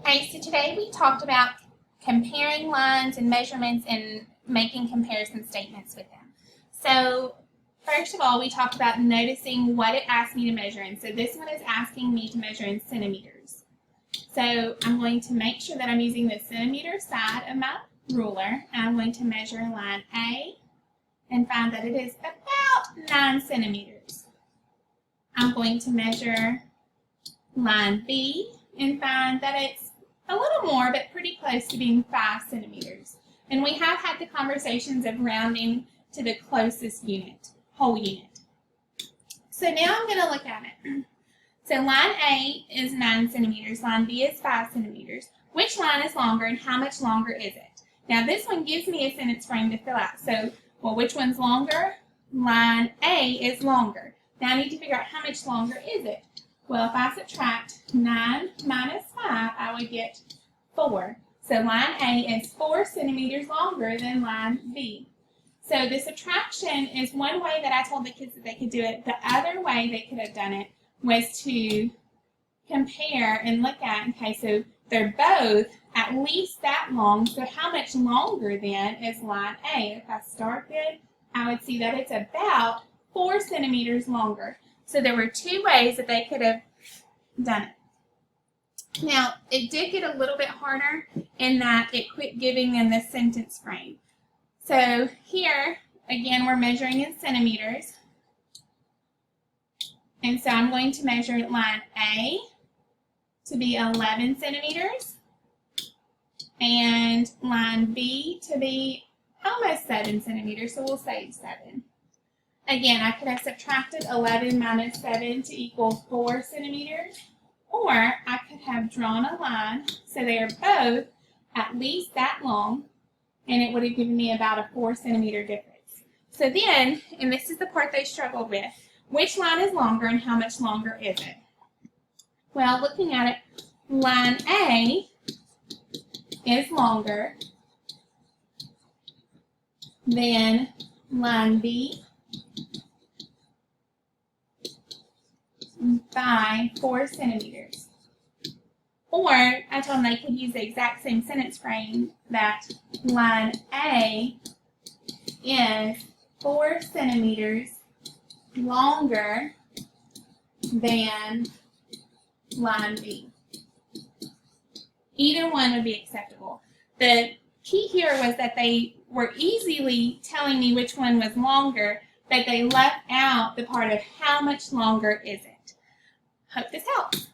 Okay, so today we talked about comparing lines and measurements and making comparison statements with them. So first of all, we talked about noticing what it asked me to measure in. So this one is asking me to measure in centimeters. So I'm going to make sure that I'm using the centimeter side of my ruler, and I'm going to measure line A and find that it is about 9 centimeters. I'm going to measure line B and find that it's a little more, but pretty close to being 5 centimeters. And we have had the conversations of rounding to the closest unit, whole unit. So now I'm going to look at it. So line A is 9 centimeters, line B is 5 centimeters. Which line is longer and how much longer is it? Now this one gives me a sentence frame to fill out. So, well, which one's longer? Line A is longer. Now I need to figure out how much longer is it. Well, if I subtract 9 minus 5, I would get 4. So line A is 4 centimeters longer than line B. So the subtraction is one way that I told the kids that they could do it. The other way they could have done it was to compare and look at, okay, so they're both at least that long, so how much longer then is line A? If I start good, I would see that it's about 4 centimeters longer. So there were 2 ways that they could have done it. Now, it did get a little bit harder in that it quit giving them the sentence frame. So here, again, we're measuring in centimeters. And so I'm going to measure line A to be 11 centimeters and line B to be almost 7 centimeters, so we'll say 7. Again, I could have subtracted 11 minus 7 to equal 4 centimeters, or I could have drawn a line so they are both at least that long, and it would have given me about a 4 centimeter difference. So then, and this is the part they struggled with, which line is longer and how much longer is it? Well, looking at it, line A is longer than line B by 4 centimeters. Or I told them they could use the exact same sentence frame that line A is 4 centimeters longer than line B. Either one would be acceptable. The key here was that they were easily telling me which one was longer, but they left out the part of how much longer is it. Hope this helps.